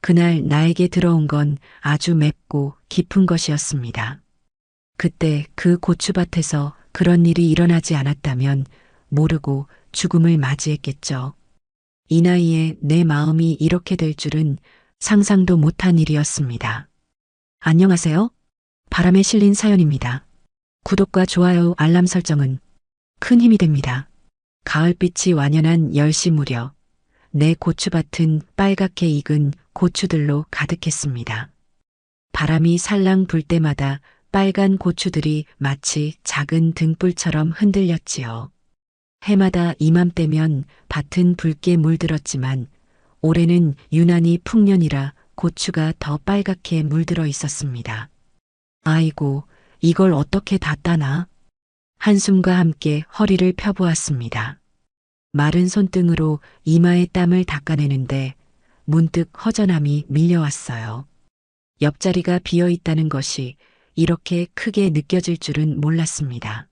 그날 나에게 들어온 건 아주 맵고 깊은 것이었습니다. 그때 그 고추밭에서 그런 일이 일어나지 않았다면 모르고 죽음을 맞이했겠죠. 이 나이에 내 마음이 이렇게 될 줄은 상상도 못한 일이었습니다. 안녕하세요. 바람에 실린 사연입니다. 구독과 좋아요, 알람 설정은 큰 힘이 됩니다. 가을빛이 완연한 10시 무렵 내 고추밭은 빨갛게 익은 고추들로 가득했습니다. 바람이 살랑 불 때마다 빨간 고추들이 마치 작은 등불처럼 흔들렸지요. 해마다 이맘때면 밭은 붉게 물들었지만 올해는 유난히 풍년이라 고추가 더 빨갛게 물들어 있었습니다. 아이고, 이걸 어떻게 다 따나? 한숨과 함께 허리를 펴보았습니다. 마른 손등으로 이마의 땀을 닦아내는데 문득 허전함이 밀려왔어요. 옆자리가 비어 있다는 것이 이렇게 크게 느껴질 줄은 몰랐습니다.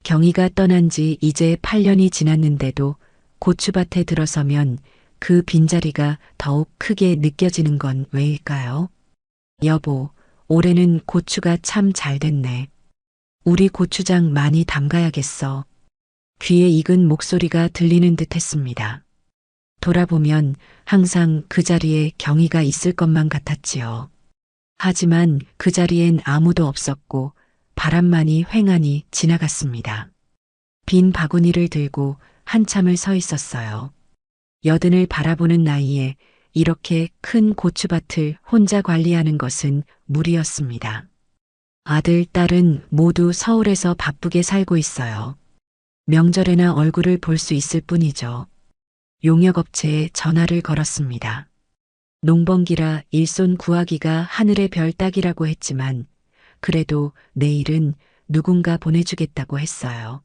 경희가 떠난 지 이제 8년이 지났는데도 고추밭에 들어서면 그 빈자리가 더욱 크게 느껴지는 건 왜일까요? 여보, 올해는 고추가 참 잘 됐네. 우리 고추장 많이 담가야겠어. 귀에 익은 목소리가 들리는 듯 했습니다. 돌아보면 항상 그 자리에 경희가 있을 것만 같았지요. 하지만 그 자리엔 아무도 없었고 바람만이 휑하니 지나갔습니다. 빈 바구니를 들고 한참을 서 있었어요. 여든을 바라보는 나이에 이렇게 큰 고추밭을 혼자 관리하는 것은 무리였습니다. 아들, 딸은 모두 서울에서 바쁘게 살고 있어요. 명절에나 얼굴을 볼 수 있을 뿐이죠. 용역업체에 전화를 걸었습니다. 농번기라 일손 구하기가 하늘의 별 따기라고 했지만 그래도 내일은 누군가 보내주겠다고 했어요.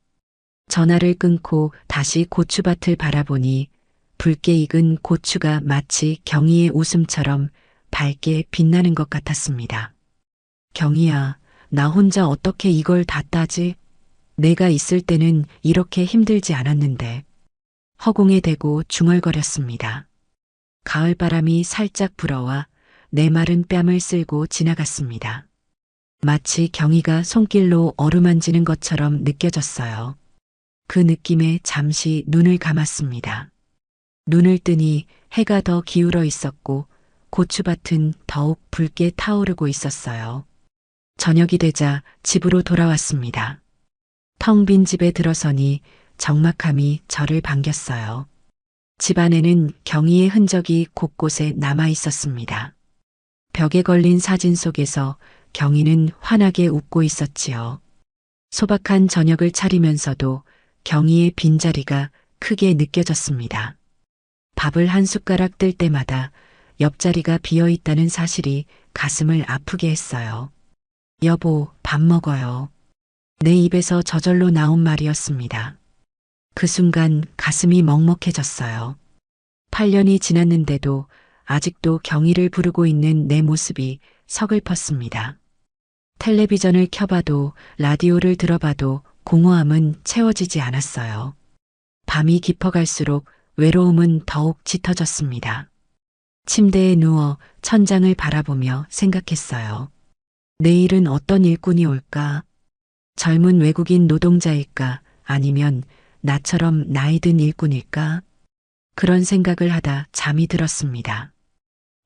전화를 끊고 다시 고추밭을 바라보니 붉게 익은 고추가 마치 경희의 웃음처럼 밝게 빛나는 것 같았습니다. 경희야, 나 혼자 어떻게 이걸 다 따지? 내가 있을 때는 이렇게 힘들지 않았는데. 허공에 대고 중얼거렸습니다. 가을바람이 살짝 불어와 내 마른 뺨을 쓸고 지나갔습니다. 마치 경희가 손길로 어루만지는 것처럼 느껴졌어요. 그 느낌에 잠시 눈을 감았습니다. 눈을 뜨니 해가 더 기울어 있었고 고추밭은 더욱 붉게 타오르고 있었어요. 저녁이 되자 집으로 돌아왔습니다. 텅 빈 집에 들어서니 적막함이 저를 반겼어요. 집 안에는 경희의 흔적이 곳곳에 남아 있었습니다. 벽에 걸린 사진 속에서 경희는 환하게 웃고 있었지요. 소박한 저녁을 차리면서도 경희의 빈자리가 크게 느껴졌습니다. 밥을 한 숟가락 뜰 때마다 옆자리가 비어 있다는 사실이 가슴을 아프게 했어요. 여보, 밥 먹어요. 내 입에서 저절로 나온 말이었습니다. 그 순간 가슴이 먹먹해졌어요. 8년이 지났는데도 아직도 경희를 부르고 있는 내 모습이 서글펐습니다. 텔레비전을 켜봐도 라디오를 들어봐도 공허함은 채워지지 않았어요. 밤이 깊어갈수록 외로움은 더욱 짙어졌습니다. 침대에 누워 천장을 바라보며 생각했어요. 내일은 어떤 일꾼이 올까? 젊은 외국인 노동자일까? 아니면 나처럼 나이 든 일꾼일까? 그런 생각을 하다 잠이 들었습니다.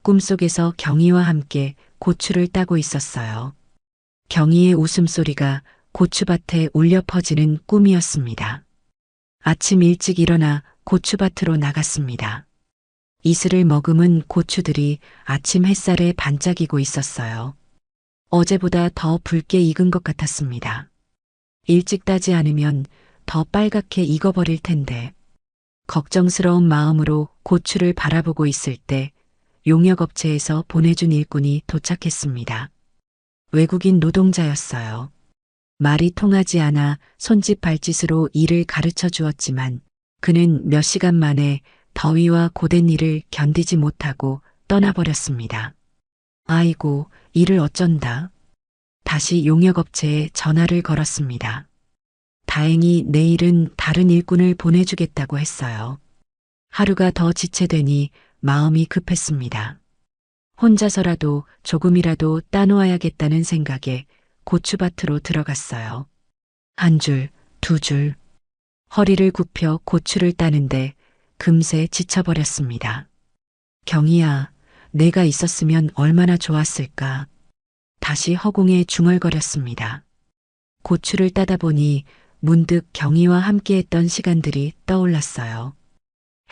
꿈속에서 경희와 함께 고추를 따고 있었어요. 경희의 웃음소리가 고추밭에 울려 퍼지는 꿈이었습니다. 아침 일찍 일어나 고추밭으로 나갔습니다. 이슬을 머금은 고추들이 아침 햇살에 반짝이고 있었어요. 어제보다 더 붉게 익은 것 같았습니다. 일찍 따지 않으면 더 빨갛게 익어버릴 텐데. 걱정스러운 마음으로 고추를 바라보고 있을 때 용역업체에서 보내준 일꾼이 도착했습니다. 외국인 노동자였어요. 말이 통하지 않아 손짓 발짓으로 일을 가르쳐 주었지만 그는 몇 시간 만에 더위와 고된 일을 견디지 못하고 떠나버렸습니다. 아이고, 일을 어쩐다. 다시 용역업체에 전화를 걸었습니다. 다행히 내일은 다른 일꾼을 보내주겠다고 했어요. 하루가 더 지체되니 마음이 급했습니다. 혼자서라도 조금이라도 따놓아야겠다는 생각에 고추밭으로 들어갔어요. 한 줄, 두 줄. 허리를 굽혀 고추를 따는데 금세 지쳐버렸습니다. 경희야, 내가 있었으면 얼마나 좋았을까. 다시 허공에 중얼거렸습니다. 고추를 따다 보니 문득 경희와 함께했던 시간들이 떠올랐어요.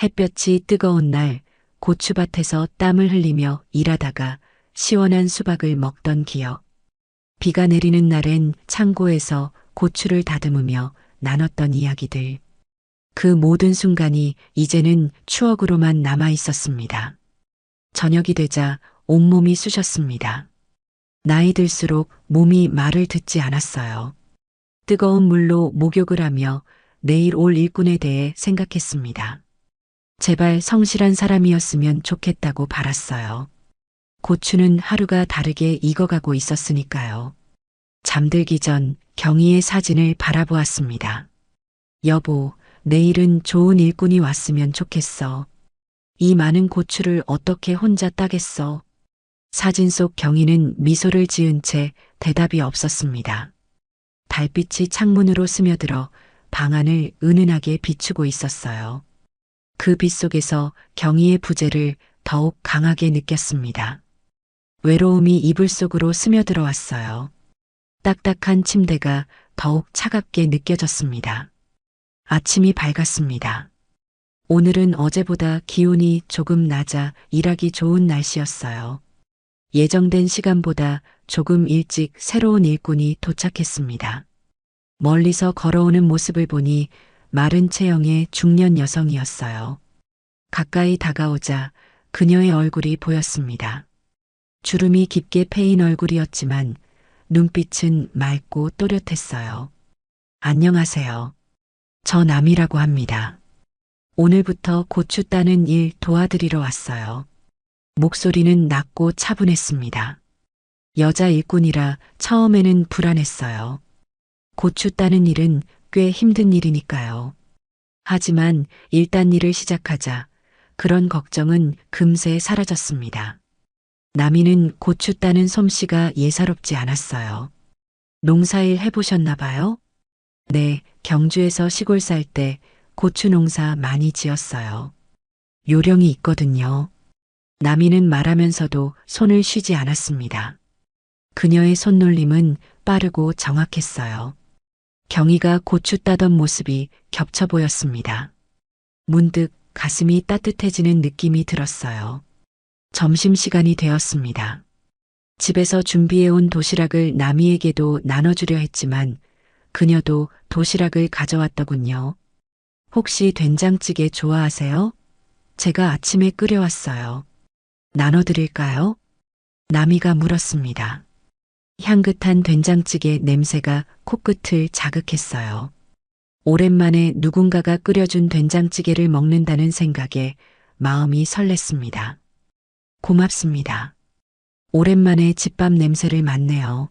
햇볕이 뜨거운 날 고추밭에서 땀을 흘리며 일하다가 시원한 수박을 먹던 기억. 비가 내리는 날엔 창고에서 고추를 다듬으며 나눴던 이야기들. 그 모든 순간이 이제는 추억으로만 남아 있었습니다. 저녁이 되자 온몸이 쑤셨습니다. 나이 들수록 몸이 말을 듣지 않았어요. 뜨거운 물로 목욕을 하며 내일 올 일꾼에 대해 생각했습니다. 제발 성실한 사람이었으면 좋겠다고 바랐어요. 고추는 하루가 다르게 익어가고 있었으니까요. 잠들기 전 경희의 사진을 바라보았습니다. 여보, 내일은 좋은 일꾼이 왔으면 좋겠어. 이 많은 고추를 어떻게 혼자 따겠어? 사진 속 경희는 미소를 지은 채 대답이 없었습니다. 달빛이 창문으로 스며들어 방 안을 은은하게 비추고 있었어요. 그 빛 속에서 경희의 부재를 더욱 강하게 느꼈습니다. 외로움이 이불 속으로 스며들어 왔어요. 딱딱한 침대가 더욱 차갑게 느껴졌습니다. 아침이 밝았습니다. 오늘은 어제보다 기온이 조금 낮아 일하기 좋은 날씨였어요. 예정된 시간보다 조금 일찍 새로운 일꾼이 도착했습니다. 멀리서 걸어오는 모습을 보니 마른 체형의 중년 여성이었어요. 가까이 다가오자 그녀의 얼굴이 보였습니다. 주름이 깊게 패인 얼굴이었지만 눈빛은 맑고 또렷했어요. 안녕하세요. 저 남이라고 합니다. 오늘부터 고추 따는 일 도와드리러 왔어요. 목소리는 낮고 차분했습니다. 여자 일꾼이라 처음에는 불안했어요. 고추 따는 일은 꽤 힘든 일이니까요. 하지만 일단 일을 시작하자 그런 걱정은 금세 사라졌습니다. 남이는 고추 따는 솜씨가 예사롭지 않았어요. 농사일 해보셨나 봐요? 네, 경주에서 시골 살 때 고추 농사 많이 지었어요. 요령이 있거든요. 남이는 말하면서도 손을 쉬지 않았습니다. 그녀의 손놀림은 빠르고 정확했어요. 경희가 고추 따던 모습이 겹쳐 보였습니다. 문득 가슴이 따뜻해지는 느낌이 들었어요. 점심시간이 되었습니다. 집에서 준비해온 도시락을 남이에게도 나눠주려 했지만 그녀도 도시락을 가져왔더군요. 혹시 된장찌개 좋아하세요? 제가 아침에 끓여왔어요. 나눠드릴까요? 남이가 물었습니다. 향긋한 된장찌개 냄새가 코끝을 자극했어요. 오랜만에 누군가가 끓여준 된장찌개를 먹는다는 생각에 마음이 설렜습니다. 고맙습니다. 오랜만에 집밥 냄새를 맡네요.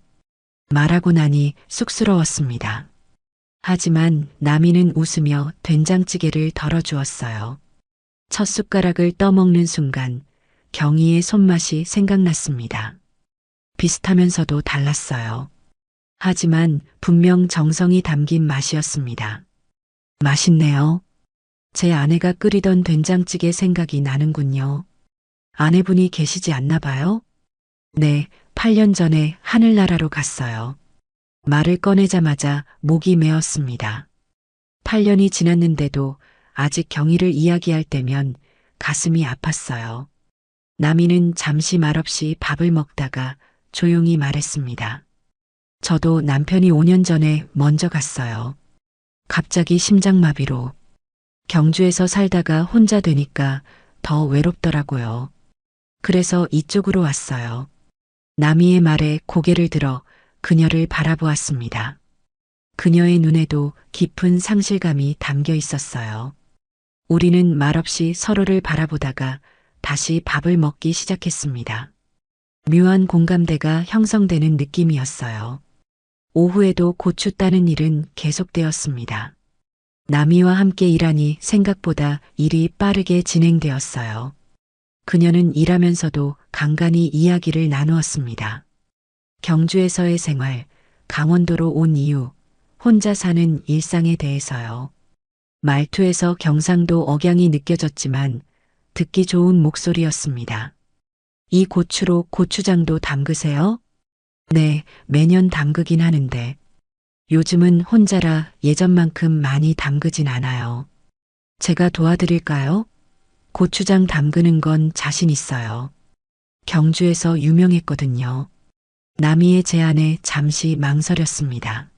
말하고 나니 쑥스러웠습니다. 하지만 남이는 웃으며 된장찌개를 덜어주었어요. 첫 숟가락을 떠먹는 순간 경희의 손맛이 생각났습니다. 비슷하면서도 달랐어요. 하지만 분명 정성이 담긴 맛이었습니다. 맛있네요. 제 아내가 끓이던 된장찌개 생각이 나는군요. 아내분이 계시지 않나 봐요? 네, 8년 전에 하늘나라로 갔어요. 말을 꺼내자마자 목이 메었습니다. 8년이 지났는데도 아직 경희를 이야기할 때면 가슴이 아팠어요. 남이는 잠시 말없이 밥을 먹다가 조용히 말했습니다. 저도 남편이 5년 전에 먼저 갔어요. 갑자기 심장마비로. 경주에서 살다가 혼자 되니까 더 외롭더라고요. 그래서 이쪽으로 왔어요. 남이의 말에 고개를 들어 그녀를 바라보았습니다. 그녀의 눈에도 깊은 상실감이 담겨 있었어요. 우리는 말없이 서로를 바라보다가 다시 밥을 먹기 시작했습니다. 묘한 공감대가 형성되는 느낌이었어요. 오후에도 고추 따는 일은 계속되었습니다. 남이와 함께 일하니 생각보다 일이 빠르게 진행되었어요. 그녀는 일하면서도 간간히 이야기를 나누었습니다. 경주에서의 생활, 강원도로 온 이유, 혼자 사는 일상에 대해서요. 말투에서 경상도 억양이 느껴졌지만 듣기 좋은 목소리였습니다. 이 고추로 고추장도 담그세요? 네, 매년 담그긴 하는데 요즘은 혼자라 예전만큼 많이 담그진 않아요. 제가 도와드릴까요? 고추장 담그는 건 자신 있어요. 경주에서 유명했거든요. 남이의 제안에 잠시 망설였습니다.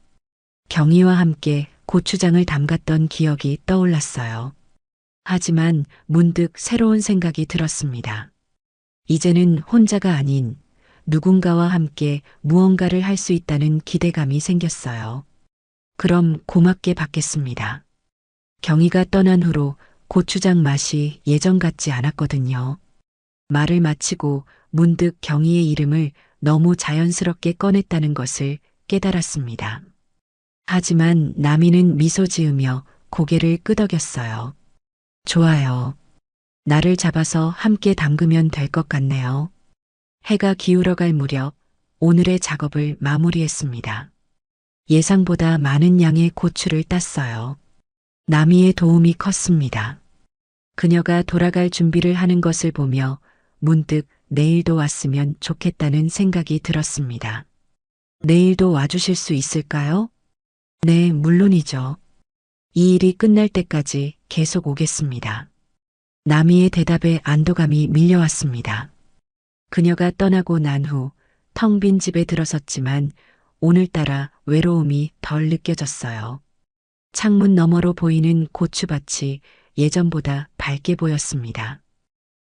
경희와 함께 고추장을 담갔던 기억이 떠올랐어요. 하지만 문득 새로운 생각이 들었습니다. 이제는 혼자가 아닌 누군가와 함께 무언가를 할 수 있다는 기대감이 생겼어요. 그럼 고맙게 받겠습니다. 경희가 떠난 후로 고추장 맛이 예전 같지 않았거든요. 말을 마치고 문득 경희의 이름을 너무 자연스럽게 꺼냈다는 것을 깨달았습니다. 하지만 남이는 미소 지으며 고개를 끄덕였어요. 좋아요. 나를 잡아서 함께 담그면 될 것 같네요. 해가 기울어갈 무렵 오늘의 작업을 마무리했습니다. 예상보다 많은 양의 고추를 땄어요. 남이의 도움이 컸습니다. 그녀가 돌아갈 준비를 하는 것을 보며 문득 내일도 왔으면 좋겠다는 생각이 들었습니다. 내일도 와주실 수 있을까요? 네, 물론이죠. 이 일이 끝날 때까지 계속 오겠습니다. 남이의 대답에 안도감이 밀려왔습니다. 그녀가 떠나고 난 후 텅 빈 집에 들어섰지만 오늘따라 외로움이 덜 느껴졌어요. 창문 너머로 보이는 고추밭이 예전보다 밝게 보였습니다.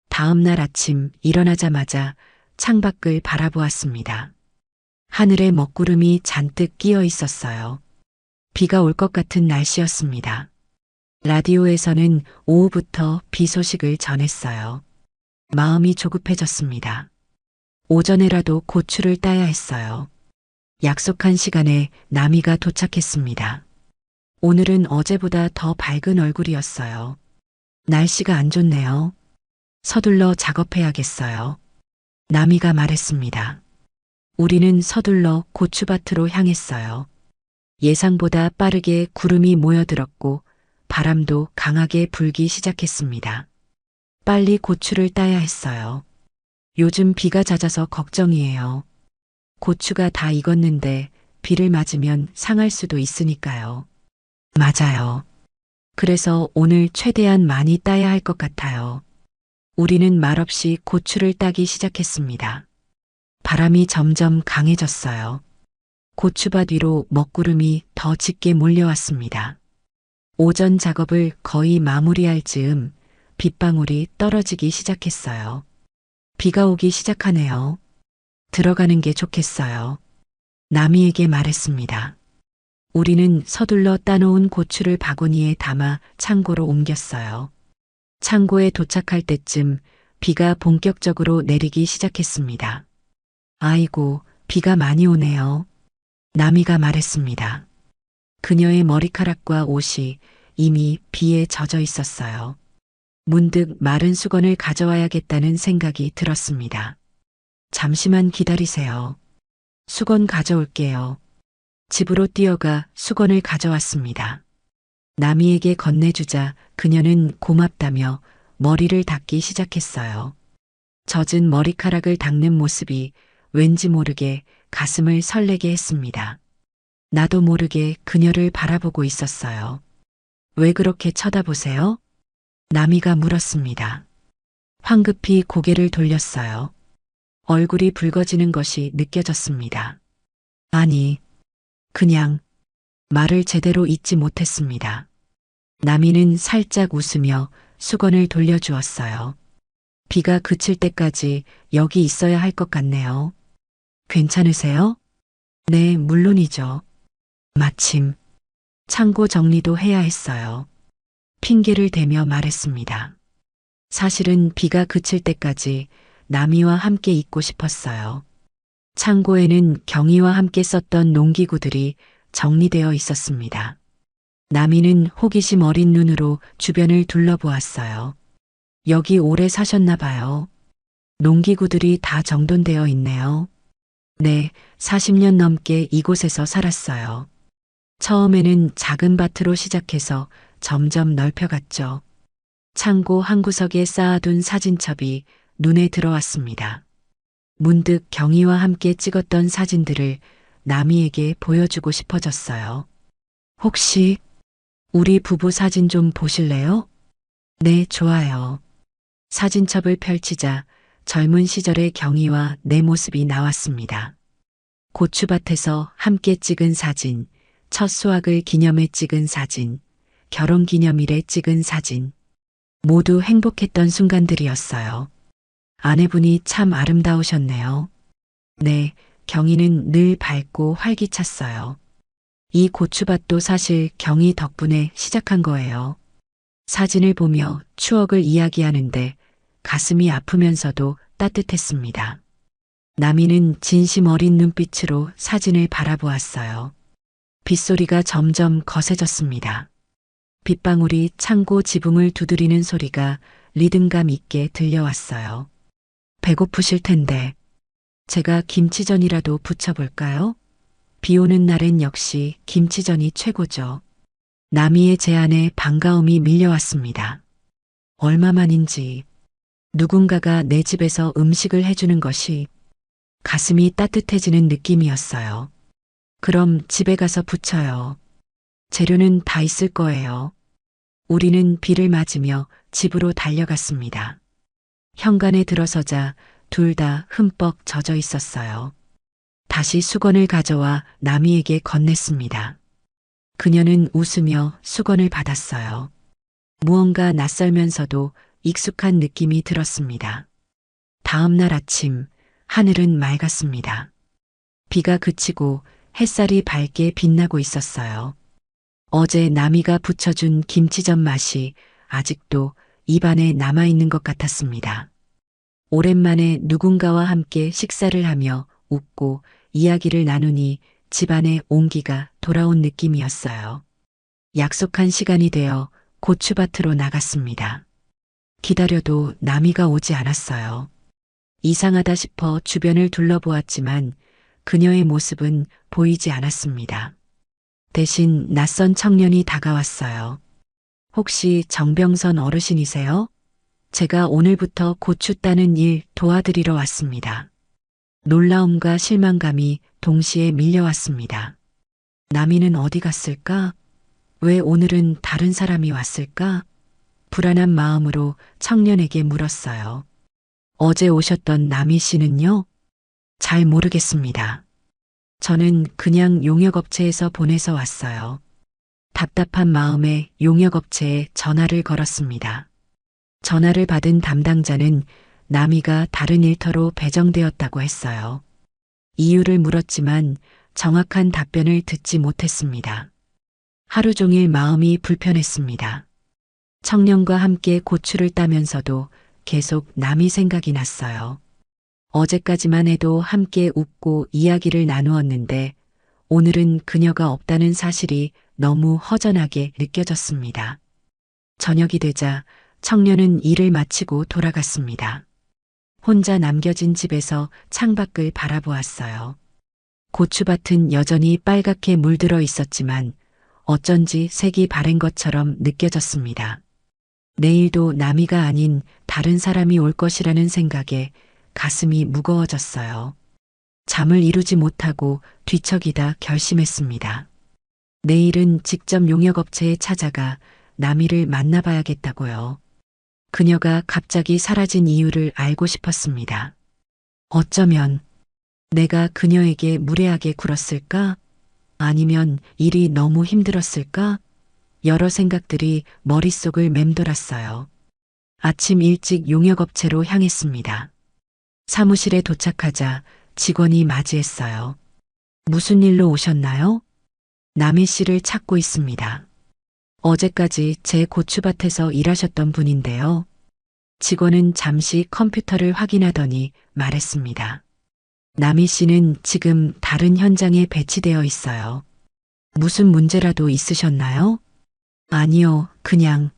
다음 날 아침 일어나자마자 창밖을 바라보았습니다. 하늘에 먹구름이 잔뜩 끼어 있었어요. 비가 올 것 같은 날씨였습니다. 라디오에서는 오후부터 비 소식을 전했어요. 마음이 조급해졌습니다. 오전에라도 고추를 따야 했어요. 약속한 시간에 남이가 도착했습니다. 오늘은 어제보다 더 밝은 얼굴이었어요. 날씨가 안 좋네요. 서둘러 작업해야겠어요. 남이가 말했습니다. 우리는 서둘러 고추밭으로 향했어요. 예상보다 빠르게 구름이 모여들었고 바람도 강하게 불기 시작했습니다. 빨리 고추를 따야 했어요. 요즘 비가 잦아서 걱정이에요. 고추가 다 익었는데 비를 맞으면 상할 수도 있으니까요. 맞아요. 그래서 오늘 최대한 많이 따야 할 것 같아요. 우리는 말없이 고추를 따기 시작했습니다. 바람이 점점 강해졌어요. 고추밭 위로 먹구름이 더 짙게 몰려왔습니다. 오전 작업을 거의 마무리할 즈음 빗방울이 떨어지기 시작했어요. 비가 오기 시작하네요. 들어가는 게 좋겠어요. 남이에게 말했습니다. 우리는 서둘러 따놓은 고추를 바구니에 담아 창고로 옮겼어요. 창고에 도착할 때쯤 비가 본격적으로 내리기 시작했습니다. 아이고, 비가 많이 오네요. 남이가 말했습니다. 그녀의 머리카락과 옷이 이미 비에 젖어 있었어요. 문득 마른 수건을 가져와야겠다는 생각이 들었습니다. 잠시만 기다리세요. 수건 가져올게요. 집으로 뛰어가 수건을 가져왔습니다. 남이에게 건네주자 그녀는 고맙다며 머리를 닦기 시작했어요. 젖은 머리카락을 닦는 모습이 왠지 모르게 가슴을 설레게 했습니다. 나도 모르게 그녀를 바라보고 있었어요. 왜 그렇게 쳐다보세요? 남이가 물었습니다. 황급히 고개를 돌렸어요. 얼굴이 붉어지는 것이 느껴졌습니다. 아니, 그냥 말을 제대로 잇지 못했습니다. 남이는 살짝 웃으며 수건을 돌려주었어요. 비가 그칠 때까지 여기 있어야 할 것 같네요. 괜찮으세요? 네, 물론이죠. 마침 창고 정리도 해야 했어요. 핑계를 대며 말했습니다. 사실은 비가 그칠 때까지 남이와 함께 있고 싶었어요. 창고에는 경희와 함께 썼던 농기구들이 정리되어 있었습니다. 남이는 호기심 어린 눈으로 주변을 둘러보았어요. 여기 오래 사셨나 봐요. 농기구들이 다 정돈되어 있네요. 네, 40년 넘게 이곳에서 살았어요. 처음에는 작은 밭으로 시작해서 점점 넓혀갔죠. 창고 한 구석에 쌓아둔 사진첩이 눈에 들어왔습니다. 문득 경희와 함께 찍었던 사진들을 나미에게 보여주고 싶어졌어요. 혹시 우리 부부 사진 좀 보실래요? 네, 좋아요. 사진첩을 펼치자 젊은 시절의 경희와 내 모습이 나왔습니다. 고추밭에서 함께 찍은 사진, 첫 수확을 기념해 찍은 사진, 결혼 기념일에 찍은 사진. 모두 행복했던 순간들이었어요. 아내분이 참 아름다우셨네요. 네, 경희는 늘 밝고 활기찼어요. 이 고추밭도 사실 경희 덕분에 시작한 거예요. 사진을 보며 추억을 이야기하는데 가슴이 아프면서도 따뜻했습니다. 나미는 진심 어린 눈빛으로 사진을 바라보았어요. 빗소리가 점점 거세졌습니다. 빗방울이 창고 지붕을 두드리는 소리가 리듬감 있게 들려왔어요. 배고프실 텐데 제가 김치전이라도 부쳐볼까요? 비 오는 날엔 역시 김치전이 최고죠. 나미의 제안에 반가움이 밀려왔습니다. 얼마만인지 누군가가 내 집에서 음식을 해주는 것이 가슴이 따뜻해지는 느낌이었어요. 그럼 집에 가서 부쳐요. 재료는 다 있을 거예요. 우리는 비를 맞으며 집으로 달려갔습니다. 현관에 들어서자 둘 다 흠뻑 젖어 있었어요. 다시 수건을 가져와 나미에게 건넸습니다. 그녀는 웃으며 수건을 받았어요. 무언가 낯설면서도 익숙한 느낌이 들었습니다. 다음 날 아침, 하늘은 맑았습니다. 비가 그치고 햇살이 밝게 빛나고 있었어요. 어제 나미가 부쳐준 김치전 맛이 아직도 입안에 남아있는 것 같았습니다. 오랜만에 누군가와 함께 식사를 하며 웃고 이야기를 나누니 집안의 온기가 돌아온 느낌이었어요. 약속한 시간이 되어 고추밭으로 나갔습니다. 기다려도 나미가 오지 않았어요. 이상하다 싶어 주변을 둘러보았지만 그녀의 모습은 보이지 않았습니다. 대신 낯선 청년이 다가왔어요. 혹시 정병선 어르신이세요? 제가 오늘부터 고추 따는 일 도와드리러 왔습니다. 놀라움과 실망감이 동시에 밀려왔습니다. 나미는 어디 갔을까? 왜 오늘은 다른 사람이 왔을까? 불안한 마음으로 청년에게 물었어요. 어제 오셨던 나미 씨는요? 잘 모르겠습니다. 저는 그냥 용역업체에서 보내서 왔어요. 답답한 마음에 용역업체에 전화를 걸었습니다. 전화를 받은 담당자는 나미가 다른 일터로 배정되었다고 했어요. 이유를 물었지만 정확한 답변을 듣지 못했습니다. 하루 종일 마음이 불편했습니다. 청년과 함께 고추를 따면서도 계속 나미 생각이 났어요. 어제까지만 해도 함께 웃고 이야기를 나누었는데 오늘은 그녀가 없다는 사실이 너무 허전하게 느껴졌습니다. 저녁이 되자 청년은 일을 마치고 돌아갔습니다. 혼자 남겨진 집에서 창밖을 바라보았어요. 고추밭은 여전히 빨갛게 물들어 있었지만 어쩐지 색이 바랜 것처럼 느껴졌습니다. 내일도 나미가 아닌 다른 사람이 올 것이라는 생각에 가슴이 무거워졌어요. 잠을 이루지 못하고 뒤척이다 결심했습니다. 내일은 직접 용역업체에 찾아가 나미를 만나봐야겠다고요. 그녀가 갑자기 사라진 이유를 알고 싶었습니다. 어쩌면 내가 그녀에게 무례하게 굴었을까? 아니면 일이 너무 힘들었을까? 여러 생각들이 머릿속을 맴돌았어요. 아침 일찍 용역업체로 향했습니다. 사무실에 도착하자 직원이 맞이했어요. 무슨 일로 오셨나요? 남희 씨를 찾고 있습니다. 어제까지 제 고추밭에서 일하셨던 분인데요. 직원은 잠시 컴퓨터를 확인하더니 말했습니다. 남희 씨는 지금 다른 현장에 배치되어 있어요. 무슨 문제라도 있으셨나요? 아니요, 그냥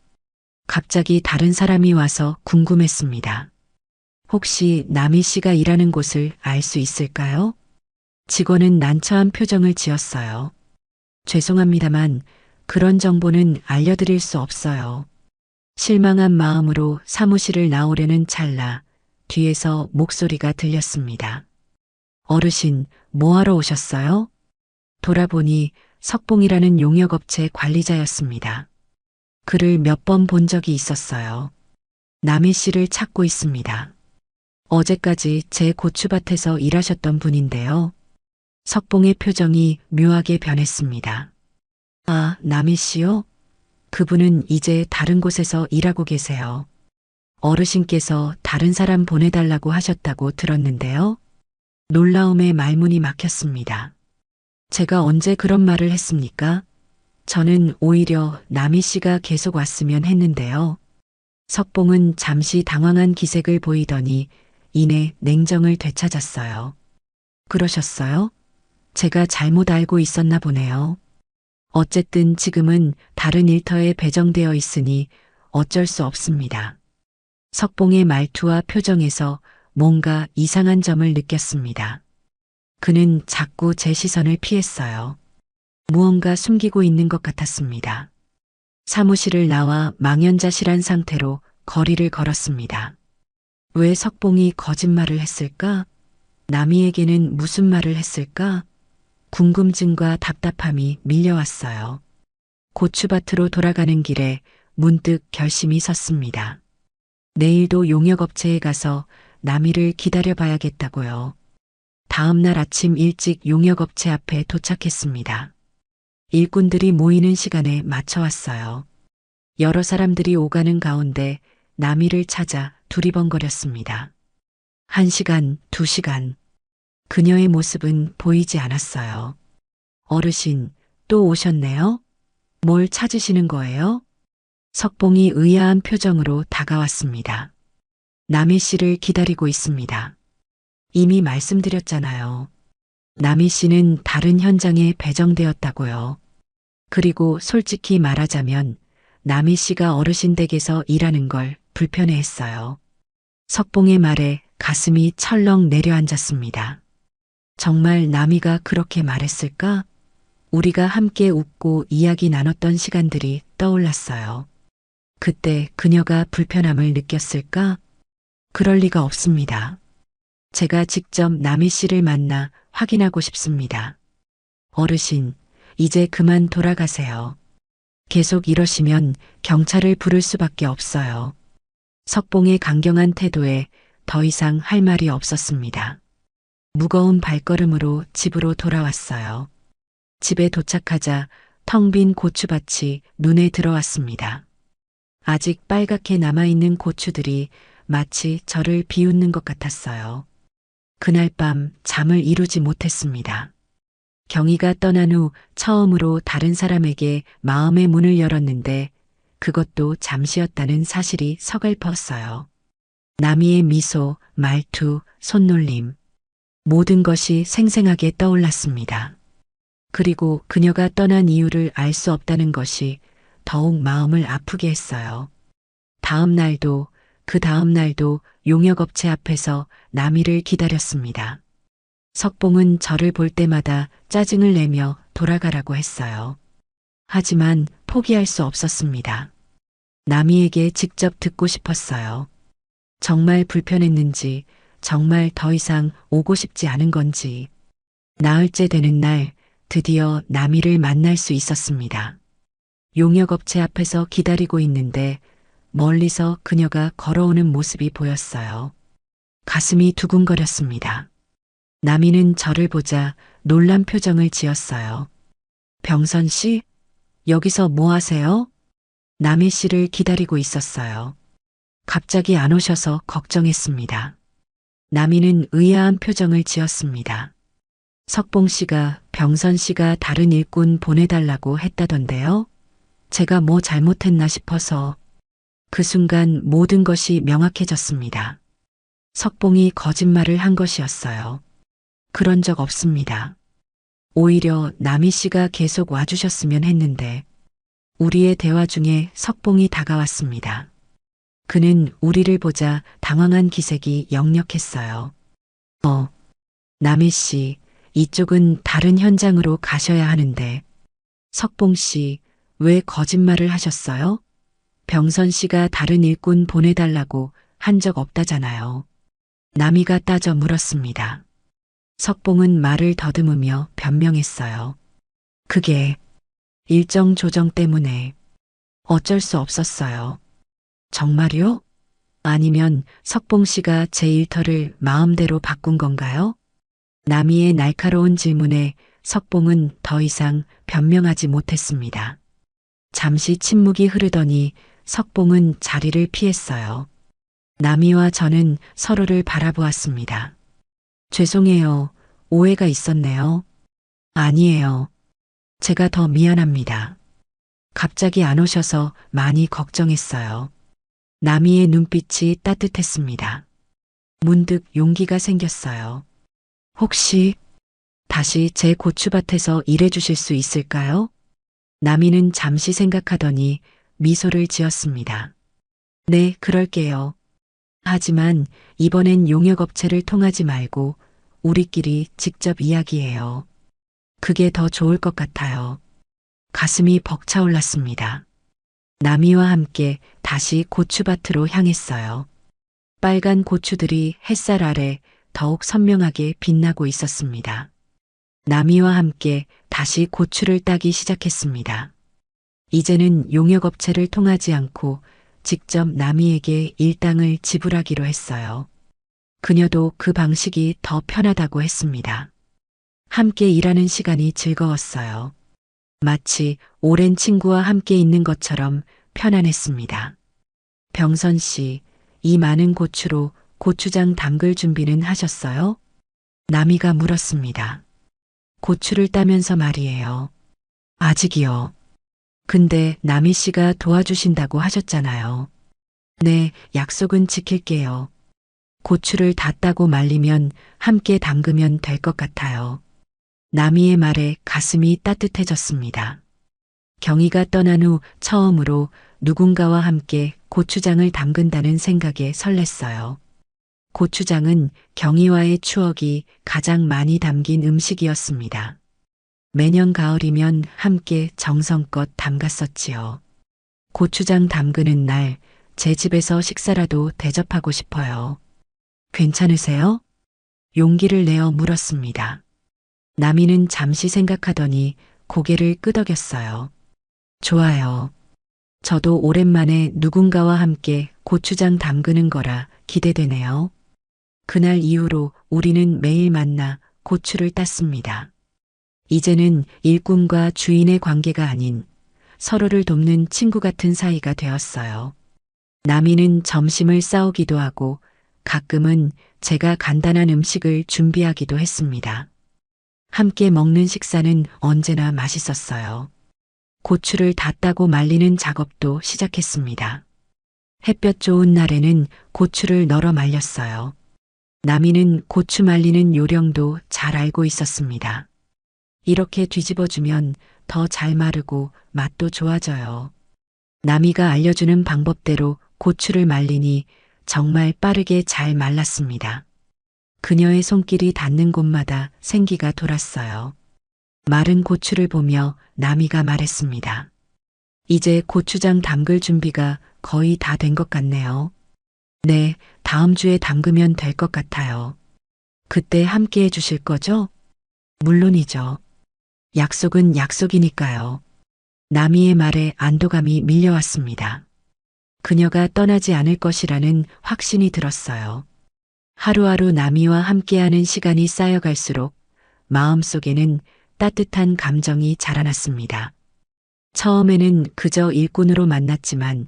갑자기 다른 사람이 와서 궁금했습니다. 혹시 남희 씨가 일하는 곳을 알 수 있을까요? 직원은 난처한 표정을 지었어요. 죄송합니다만 그런 정보는 알려드릴 수 없어요. 실망한 마음으로 사무실을 나오려는 찰나 뒤에서 목소리가 들렸습니다. 어르신, 뭐하러 오셨어요? 돌아보니 석봉이라는 용역업체 관리자였습니다. 그를 몇 번 본 적이 있었어요. 남희 씨를 찾고 있습니다. 어제까지 제 고추밭에서 일하셨던 분인데요. 석봉의 표정이 묘하게 변했습니다. 아, 남희 씨요? 그분은 이제 다른 곳에서 일하고 계세요. 어르신께서 다른 사람 보내달라고 하셨다고 들었는데요. 놀라움에 말문이 막혔습니다. 제가 언제 그런 말을 했습니까? 저는 오히려 남희 씨가 계속 왔으면 했는데요. 석봉은 잠시 당황한 기색을 보이더니 이내 냉정을 되찾았어요. 그러셨어요? 제가 잘못 알고 있었나 보네요. 어쨌든 지금은 다른 일터에 배정되어 있으니 어쩔 수 없습니다. 석봉의 말투와 표정에서 뭔가 이상한 점을 느꼈습니다. 그는 자꾸 제 시선을 피했어요. 무언가 숨기고 있는 것 같았습니다. 사무실을 나와 망연자실한 상태로 거리를 걸었습니다. 왜 석봉이 거짓말을 했을까? 남이에게는 무슨 말을 했을까? 궁금증과 답답함이 밀려왔어요. 고추밭으로 돌아가는 길에 문득 결심이 섰습니다. 내일도 용역업체에 가서 남이를 기다려봐야겠다고요. 다음 날 아침 일찍 용역업체 앞에 도착했습니다. 일꾼들이 모이는 시간에 맞춰왔어요. 여러 사람들이 오가는 가운데 남이를 찾아 두리번거렸습니다. 1시간, 2시간. 그녀의 모습은 보이지 않았어요. 어르신, 또 오셨네요? 뭘 찾으시는 거예요? 석봉이 의아한 표정으로 다가왔습니다. 남희 씨를 기다리고 있습니다. 이미 말씀드렸잖아요. 남희 씨는 다른 현장에 배정되었다고요. 그리고 솔직히 말하자면 남희 씨가 어르신 댁에서 일하는 걸 불편해했어요. 석봉의 말에 가슴이 철렁 내려앉았습니다. 정말 남희가 그렇게 말했을까? 우리가 함께 웃고 이야기 나눴던 시간들이 떠올랐어요. 그때 그녀가 불편함을 느꼈을까? 그럴 리가 없습니다. 제가 직접 남희 씨를 만나 확인하고 싶습니다. 어르신, 이제 그만 돌아가세요. 계속 이러시면 경찰을 부를 수밖에 없어요. 석봉의 강경한 태도에 더 이상 할 말이 없었습니다. 무거운 발걸음으로 집으로 돌아왔어요. 집에 도착하자 텅 빈 고추밭이 눈에 들어왔습니다. 아직 빨갛게 남아있는 고추들이 마치 저를 비웃는 것 같았어요. 그날 밤 잠을 이루지 못했습니다. 경희가 떠난 후 처음으로 다른 사람에게 마음의 문을 열었는데 그것도 잠시였다는 사실이 서글펐어요. 남이의 미소, 말투, 손놀림. 모든 것이 생생하게 떠올랐습니다. 그리고 그녀가 떠난 이유를 알 수 없다는 것이 더욱 마음을 아프게 했어요. 다음 날도 그 다음 날도 용역업체 앞에서 남이를 기다렸습니다. 석봉은 저를 볼 때마다 짜증을 내며 돌아가라고 했어요. 하지만 포기할 수 없었습니다. 남이에게 직접 듣고 싶었어요. 정말 불편했는지, 정말 더 이상 오고 싶지 않은 건지. 나흘째 되는 날 드디어 남이를 만날 수 있었습니다. 용역업체 앞에서 기다리고 있는데 멀리서 그녀가 걸어오는 모습이 보였어요. 가슴이 두근거렸습니다. 남이는 저를 보자 놀란 표정을 지었어요. 병선 씨? 여기서 뭐 하세요? 남희 씨를 기다리고 있었어요. 갑자기 안 오셔서 걱정했습니다. 남이는 의아한 표정을 지었습니다. 석봉 씨가 병선 씨가 다른 일꾼 보내달라고 했다던데요. 제가 뭐 잘못했나 싶어서 그 순간 모든 것이 명확해졌습니다. 석봉이 거짓말을 한 것이었어요. 그런 적 없습니다. 오히려 남희 씨가 계속 와주셨으면 했는데 우리의 대화 중에 석봉이 다가왔습니다. 그는 우리를 보자 당황한 기색이 역력했어요. 남희 씨, 이쪽은 다른 현장으로 가셔야 하는데. 석봉 씨, 왜 거짓말을 하셨어요? 병선 씨가 다른 일꾼 보내달라고 한 적 없다잖아요. 남희가 따져 물었습니다. 석봉은 말을 더듬으며 변명했어요. 그게 일정 조정 때문에 어쩔 수 없었어요. 정말요? 아니면 석봉 씨가 제 일터를 마음대로 바꾼 건가요? 남희의 날카로운 질문에 석봉은 더 이상 변명하지 못했습니다. 잠시 침묵이 흐르더니 석봉은 자리를 피했어요. 남희와 저는 서로를 바라보았습니다. 죄송해요. 오해가 있었네요. 아니에요. 제가 더 미안합니다. 갑자기 안 오셔서 많이 걱정했어요. 남희의 눈빛이 따뜻했습니다. 문득 용기가 생겼어요. 혹시 다시 제 고추밭에서 일해 주실 수 있을까요? 남희는 잠시 생각하더니 미소를 지었습니다. 네, 그럴게요. 하지만 이번엔 용역업체를 통하지 말고 우리끼리 직접 이야기해요. 그게 더 좋을 것 같아요. 가슴이 벅차올랐습니다. 남희와 함께 다시 고추밭으로 향했어요. 빨간 고추들이 햇살 아래 더욱 선명하게 빛나고 있었습니다. 남희와 함께 다시 고추를 따기 시작했습니다. 이제는 용역업체를 통하지 않고 직접 남희에게 일당을 지불하기로 했어요. 그녀도 그 방식이 더 편하다고 했습니다. 함께 일하는 시간이 즐거웠어요. 마치 오랜 친구와 함께 있는 것처럼 편안했습니다. 병선 씨, 이 많은 고추로 고추장 담글 준비는 하셨어요? 남희가 물었습니다. 고추를 따면서 말이에요. 아직이요. 근데 남희 씨가 도와주신다고 하셨잖아요. 네, 약속은 지킬게요. 고추를 다 따고 말리면 함께 담그면 될 것 같아요. 남희의 말에 가슴이 따뜻해졌습니다. 경희가 떠난 후 처음으로 누군가와 함께 고추장을 담근다는 생각에 설렜어요. 고추장은 경희와의 추억이 가장 많이 담긴 음식이었습니다. 매년 가을이면 함께 정성껏 담갔었지요. 고추장 담그는 날 제 집에서 식사라도 대접하고 싶어요. 괜찮으세요? 용기를 내어 물었습니다. 남희는 잠시 생각하더니 고개를 끄덕였어요. 좋아요. 저도 오랜만에 누군가와 함께 고추장 담그는 거라 기대되네요. 그날 이후로 우리는 매일 만나 고추를 땄습니다. 이제는 일꾼과 주인의 관계가 아닌 서로를 돕는 친구 같은 사이가 되었어요. 남희는 점심을 싸우기도 하고 가끔은 제가 간단한 음식을 준비하기도 했습니다. 함께 먹는 식사는 언제나 맛있었어요. 고추를 다 따고 말리는 작업도 시작했습니다. 햇볕 좋은 날에는 고추를 널어 말렸어요. 남희는 고추 말리는 요령도 잘 알고 있었습니다. 이렇게 뒤집어주면 더 잘 마르고 맛도 좋아져요. 남희가 알려주는 방법대로 고추를 말리니 정말 빠르게 잘 말랐습니다. 그녀의 손길이 닿는 곳마다 생기가 돌았어요. 마른 고추를 보며 남희가 말했습니다. 이제 고추장 담글 준비가 거의 다 된 것 같네요. 네, 다음 주에 담그면 될 것 같아요. 그때 함께 해주실 거죠? 물론이죠. 약속은 약속이니까요. 남희의 말에 안도감이 밀려왔습니다. 그녀가 떠나지 않을 것이라는 확신이 들었어요. 하루하루 남희와 함께하는 시간이 쌓여갈수록 마음속에는 따뜻한 감정이 자라났습니다. 처음에는 그저 일꾼으로 만났지만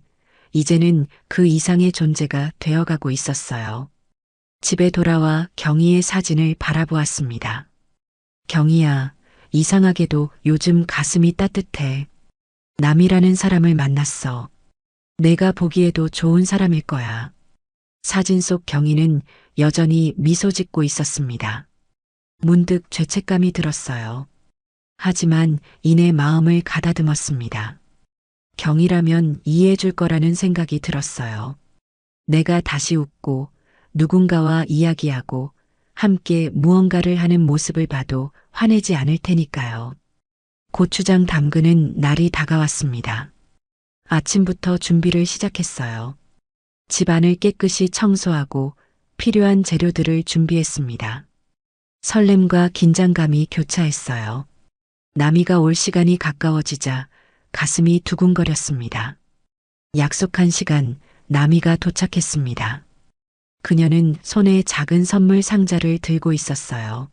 이제는 그 이상의 존재가 되어가고 있었어요. 집에 돌아와 경희의 사진을 바라보았습니다. 경희야, 이상하게도 요즘 가슴이 따뜻해. 남이라는 사람을 만났어. 내가 보기에도 좋은 사람일 거야. 사진 속 경희는 여전히 미소 짓고 있었습니다. 문득 죄책감이 들었어요. 하지만 이내 마음을 가다듬었습니다. 경희라면 이해해 줄 거라는 생각이 들었어요. 내가 다시 웃고 누군가와 이야기하고 함께 무언가를 하는 모습을 봐도 화내지 않을 테니까요. 고추장 담그는 날이 다가왔습니다. 아침부터 준비를 시작했어요. 집안을 깨끗이 청소하고 필요한 재료들을 준비했습니다. 설렘과 긴장감이 교차했어요. 나미가 올 시간이 가까워지자 가슴이 두근거렸습니다. 약속한 시간, 나미가 도착했습니다. 그녀는 손에 작은 선물 상자를 들고 있었어요.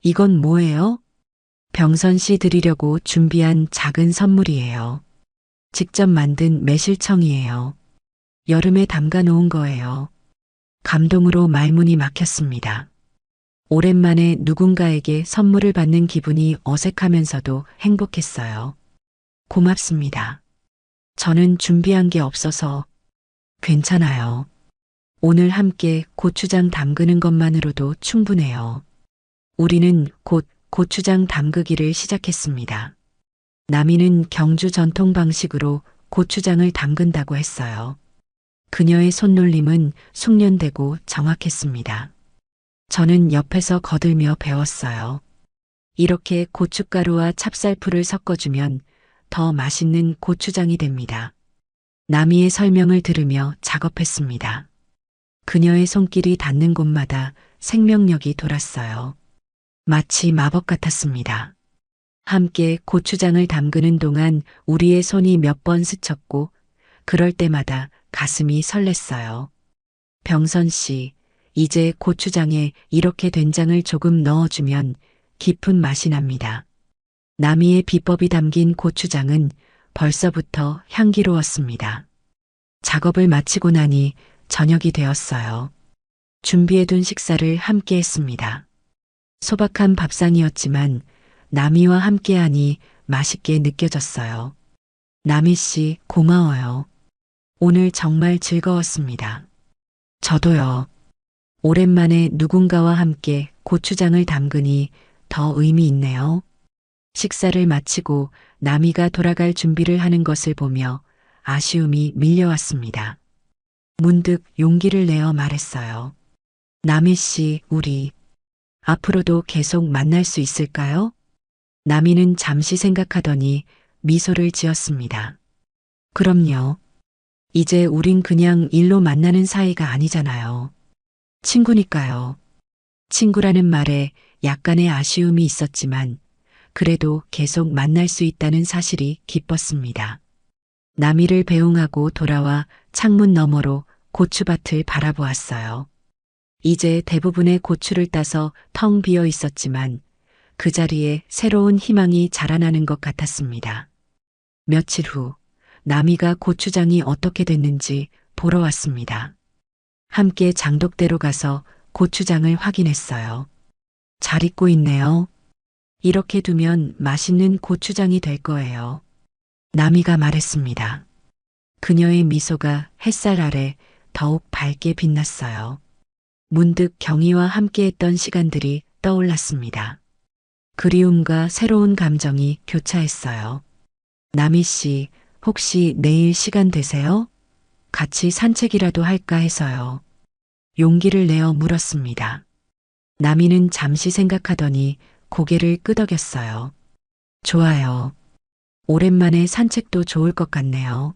이건 뭐예요? 병선 씨 드리려고 준비한 작은 선물이에요. 직접 만든 매실청이에요. 여름에 담가 놓은 거예요. 감동으로 말문이 막혔습니다. 오랜만에 누군가에게 선물을 받는 기분이 어색하면서도 행복했어요. 고맙습니다. 저는 준비한 게 없어서 괜찮아요. 오늘 함께 고추장 담그는 것만으로도 충분해요. 우리는 곧 고추장 담그기를 시작했습니다. 나미는 경주 전통 방식으로 고추장을 담근다고 했어요. 그녀의 손놀림은 숙련되고 정확했습니다. 저는 옆에서 거들며 배웠어요. 이렇게 고춧가루와 찹쌀풀을 섞어주면 더 맛있는 고추장이 됩니다. 나미의 설명을 들으며 작업했습니다. 그녀의 손길이 닿는 곳마다 생명력이 돌았어요. 마치 마법 같았습니다. 함께 고추장을 담그는 동안 우리의 손이 몇 번 스쳤고 그럴 때마다 가슴이 설렜어요. 병선 씨, 이제 고추장에 이렇게 된장을 조금 넣어주면 깊은 맛이 납니다. 나미의 비법이 담긴 고추장은 벌써부터 향기로웠습니다. 작업을 마치고 나니 저녁이 되었어요. 준비해둔 식사를 함께 했습니다. 소박한 밥상이었지만 나미와 함께하니 맛있게 느껴졌어요. 나미 씨, 고마워요. 오늘 정말 즐거웠습니다. 저도요. 오랜만에 누군가와 함께 고추장을 담그니 더 의미 있네요. 식사를 마치고 나미가 돌아갈 준비를 하는 것을 보며 아쉬움이 밀려왔습니다. 문득 용기를 내어 말했어요. 나미 씨, 우리 앞으로도 계속 만날 수 있을까요? 나미는 잠시 생각하더니 미소를 지었습니다. 그럼요. 이제 우린 그냥 일로 만나는 사이가 아니잖아요. 친구니까요. 친구라는 말에 약간의 아쉬움이 있었지만 그래도 계속 만날 수 있다는 사실이 기뻤습니다. 나미를 배웅하고 돌아와 창문 너머로 고추밭을 바라보았어요. 이제 대부분의 고추를 따서 텅 비어 있었지만 그 자리에 새로운 희망이 자라나는 것 같았습니다. 며칠 후 나미가 고추장이 어떻게 됐는지 보러 왔습니다. 함께 장독대로 가서 고추장을 확인했어요. 잘 익고 있네요. 이렇게 두면 맛있는 고추장이 될 거예요. 나미가 말했습니다. 그녀의 미소가 햇살 아래 더욱 밝게 빛났어요. 문득 경희와 함께했던 시간들이 떠올랐습니다. 그리움과 새로운 감정이 교차했어요. 나미 씨, 혹시 내일 시간 되세요? 같이 산책이라도 할까 해서요. 용기를 내어 물었습니다. 나미는 잠시 생각하더니 고개를 끄덕였어요. 좋아요. 오랜만에 산책도 좋을 것 같네요.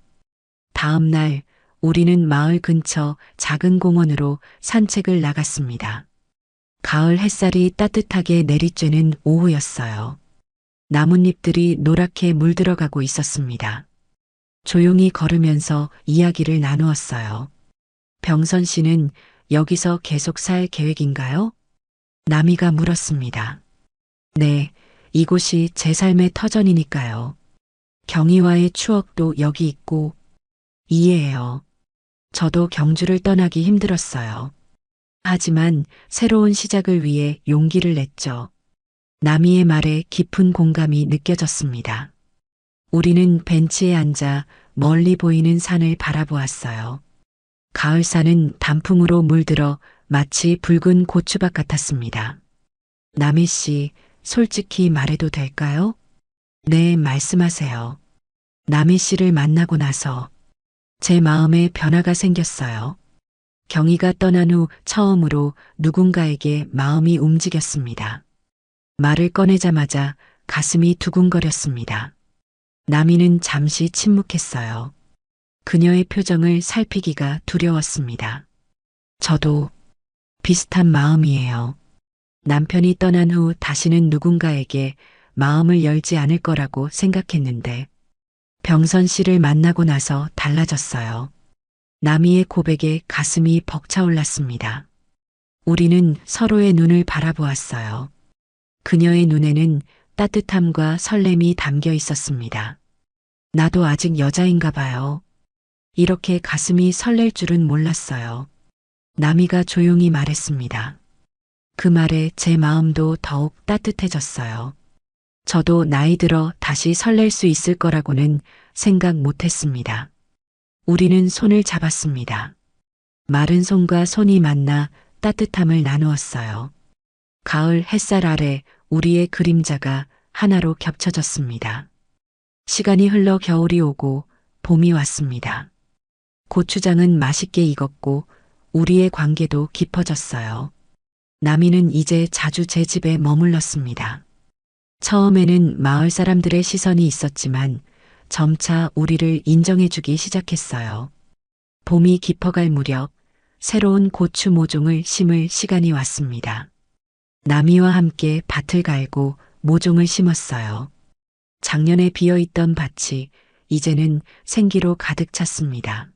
다음 날 우리는 마을 근처 작은 공원으로 산책을 나갔습니다. 가을 햇살이 따뜻하게 내리쬐는 오후였어요. 나뭇잎들이 노랗게 물들어가고 있었습니다. 조용히 걸으면서 이야기를 나누었어요. 병선 씨는 여기서 계속 살 계획인가요? 나미가 물었습니다. 네, 이곳이 제 삶의 터전이니까요. 경희와의 추억도 여기 있고, 이해해요. 저도 경주를 떠나기 힘들었어요. 하지만 새로운 시작을 위해 용기를 냈죠. 나미의 말에 깊은 공감이 느껴졌습니다. 우리는 벤치에 앉아 멀리 보이는 산을 바라보았어요. 가을산은 단풍으로 물들어 마치 붉은 고추밭 같았습니다. 나미 씨, 솔직히 말해도 될까요? 네, 말씀하세요. 나미 씨를 만나고 나서 제 마음에 변화가 생겼어요. 경희가 떠난 후 처음으로 누군가에게 마음이 움직였습니다. 말을 꺼내자마자 가슴이 두근거렸습니다. 나미는 잠시 침묵했어요. 그녀의 표정을 살피기가 두려웠습니다. 저도 비슷한 마음이에요. 남편이 떠난 후 다시는 누군가에게 마음을 열지 않을 거라고 생각했는데 병선 씨를 만나고 나서 달라졌어요. 나미의 고백에 가슴이 벅차올랐습니다. 우리는 서로의 눈을 바라보았어요. 그녀의 눈에는 따뜻함과 설렘이 담겨 있었습니다. 나도 아직 여자인가 봐요. 이렇게 가슴이 설렐 줄은 몰랐어요. 나미가 조용히 말했습니다. 그 말에 제 마음도 더욱 따뜻해졌어요. 저도 나이 들어 다시 설렐 수 있을 거라고는 생각 못했습니다. 우리는 손을 잡았습니다. 마른 손과 손이 만나 따뜻함을 나누었어요. 가을 햇살 아래 우리의 그림자가 하나로 겹쳐졌습니다. 시간이 흘러 겨울이 오고 봄이 왔습니다. 고추장은 맛있게 익었고 우리의 관계도 깊어졌어요. 나미는 이제 자주 제 집에 머물렀습니다. 처음에는 마을 사람들의 시선이 있었지만 점차 우리를 인정해주기 시작했어요. 봄이 깊어갈 무렵 새로운 고추 모종을 심을 시간이 왔습니다. 나미와 함께 밭을 갈고 모종을 심었어요. 작년에 비어있던 밭이 이제는 생기로 가득 찼습니다.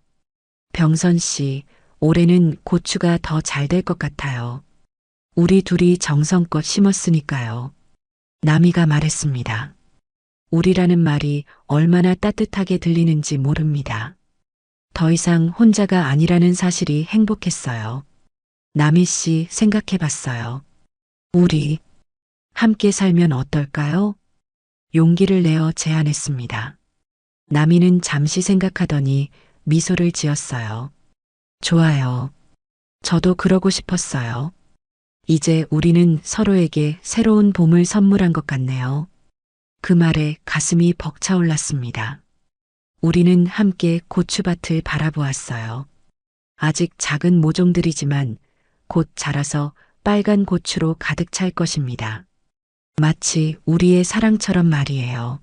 병선 씨, 올해는 고추가 더 잘 될 것 같아요. 우리 둘이 정성껏 심었으니까요. 나미가 말했습니다. 우리라는 말이 얼마나 따뜻하게 들리는지 모릅니다. 더 이상 혼자가 아니라는 사실이 행복했어요. 나미 씨 생각해 봤어요. 우리 함께 살면 어떨까요? 용기를 내어 제안했습니다. 나미는 잠시 생각하더니 미소를 지었어요. 좋아요. 저도 그러고 싶었어요. 이제 우리는 서로에게 새로운 봄을 선물한 것 같네요. 그 말에 가슴이 벅차올랐습니다. 우리는 함께 고추밭을 바라보았어요. 아직 작은 모종들이지만 곧 자라서 빨간 고추로 가득 찰 것입니다. 마치 우리의 사랑처럼 말이에요.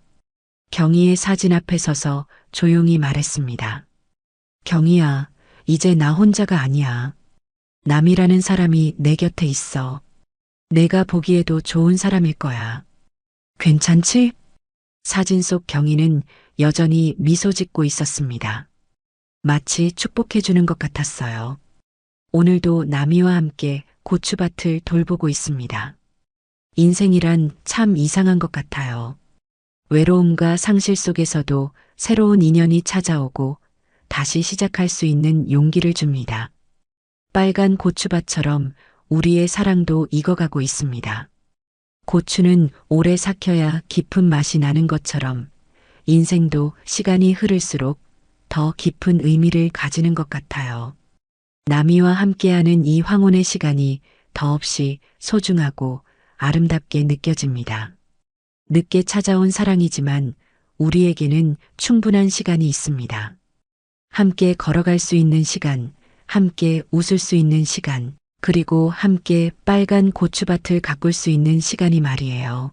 경희의 사진 앞에 서서 조용히 말했습니다. 경희야, 이제 나 혼자가 아니야. 남이라는 사람이 내 곁에 있어. 내가 보기에도 좋은 사람일 거야. 괜찮지? 사진 속 경희는 여전히 미소 짓고 있었습니다. 마치 축복해주는 것 같았어요. 오늘도 나미와 함께 고추밭을 돌보고 있습니다. 인생이란 참 이상한 것 같아요. 외로움과 상실 속에서도 새로운 인연이 찾아오고 다시 시작할 수 있는 용기를 줍니다. 빨간 고추밭처럼 우리의 사랑도 익어가고 있습니다. 고추는 오래 삭혀야 깊은 맛이 나는 것처럼 인생도 시간이 흐를수록 더 깊은 의미를 가지는 것 같아요. 나미와 함께하는 이 황혼의 시간이 더없이 소중하고 아름답게 느껴집니다. 늦게 찾아온 사랑이지만 우리에게는 충분한 시간이 있습니다. 함께 걸어갈 수 있는 시간, 함께 웃을 수 있는 시간, 그리고 함께 빨간 고추밭을 가꿀 수 있는 시간이 말이에요.